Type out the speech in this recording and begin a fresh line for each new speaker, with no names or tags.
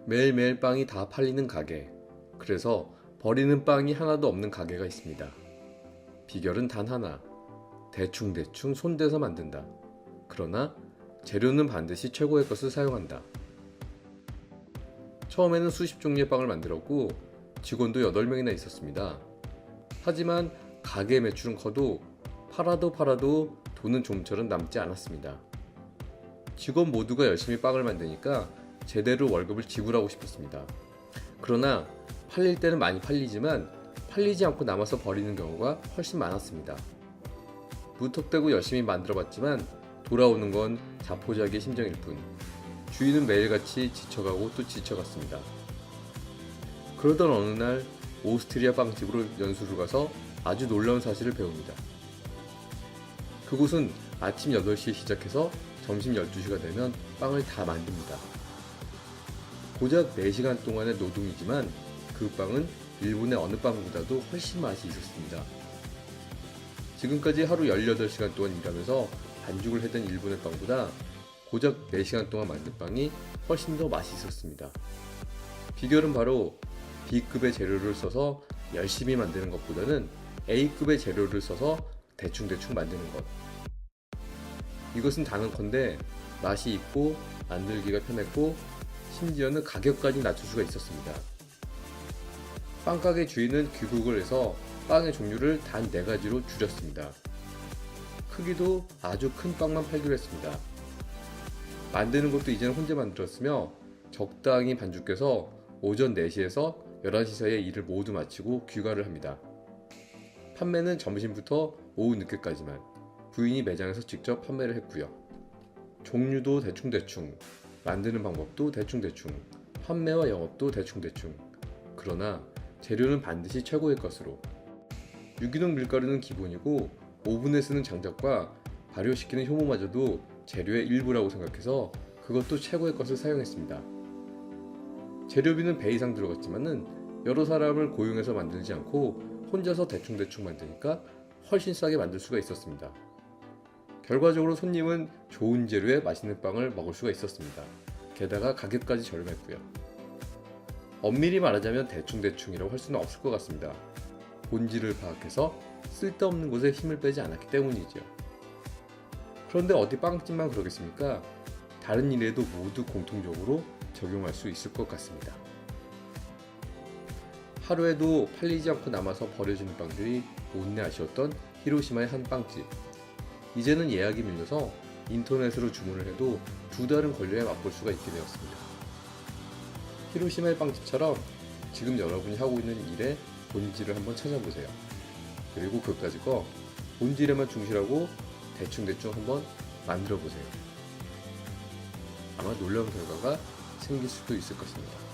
매일매일 빵이 다 팔리는 가게. 그래서 버리는 빵이 하나도 없는 가게가 있습니다. 비결은 단 하나. 대충대충 손대서 만든다. 그러나 재료는 반드시 최고의 것을 사용한다. 처음에는 수십 종류의 빵을 만들었고 직원도 8명이나 있었습니다. 하지만 가게 매출은 커도 팔아도 돈은 좀처럼 남지 않았습니다. 직원 모두가 열심히 빵을 만드니까 제대로 월급을 지불하고 싶었습니다. 그러나 팔릴 때는 많이 팔리지만 팔리지 않고 남아서 버리는 경우가 훨씬 많았습니다. 무턱대고 열심히 만들어봤지만 돌아오는 건 자포자기의 심정일 뿐. 주인은 매일같이 지쳐가고 또 지쳐갔습니다. 그러던 어느 날 오스트리아 빵집으로 연수를 가서 아주 놀라운 사실을 배웁니다. 그곳은 아침 8시에 시작해서 점심 12시가 되면 빵을 다 만듭니다. 고작 4시간 동안의 노동이지만 그 빵은 일본의 어느 빵보다도 훨씬 맛이 있었습니다. 지금까지 하루 18시간 동안 일하면서 반죽을 했던 일본의 빵보다 고작 4시간 동안 만든 빵이 훨씬 더 맛이 있었습니다. 비결은 바로 B급의 재료를 써서 열심히 만드는 것보다는 A급의 재료를 써서 대충대충 만드는 것. 이것은 단언컨대 맛이 있고 만들기가 편했고 심지어는 가격까지 낮출 수가 있었습니다. 빵가게 주인은 귀국을 해서 빵의 종류를 단 4가지로 줄였습니다. 크기도 아주 큰 빵만 팔기로 했습니다. 만드는 것도 이제는 혼자 만들었으며 적당히 반죽해서 오전 4시에서 11시 사이에 일을 모두 마치고 귀가를 합니다. 판매는 점심부터 오후 늦게까지만. 부인이 매장에서 직접 판매를 했고요. 종류도 대충대충, 만드는 방법도 대충대충, 판매와 영업도 대충대충. 그러나 재료는 반드시 최고의 것으로. 유기농 밀가루는 기본이고 오븐에 쓰는 장작과 발효시키는 효모마저도 재료의 일부라고 생각해서 그것도 최고의 것을 사용했습니다. 재료비는 배 이상 들어갔지만은 여러 사람을 고용해서 만들지 않고 혼자서 대충대충 만드니까 훨씬 싸게 만들 수가 있었습니다. 결과적으로 손님은 좋은 재료에 맛있는 빵을 먹을 수가 있었습니다. 게다가 가격까지 저렴했고요. 엄밀히 말하자면 대충대충이라고 할 수는 없을 것 같습니다. 본질을 파악해서 쓸데없는 곳에 힘을 빼지 않았기 때문이죠. 그런데 어디 빵집만 그러겠습니까? 다른 일에도 모두 공통적으로 적용할 수 있을 것 같습니다. 하루에도 팔리지 않고 남아서 버려지는 빵들이 못내 아쉬웠던 히로시마의 한 빵집. 이제는 예약이 밀려서 인터넷으로 주문을 해도 2달은 걸려야 맛볼 수가 있게 되었습니다. 히로시마의 빵집처럼 지금 여러분이 하고 있는 일의 본질을 한번 찾아보세요. 그리고 그까짓 거 본질에만 충실하고 대충대충 한번 만들어 보세요. 아마 놀라운 결과가 생길 수도 있을 것입니다.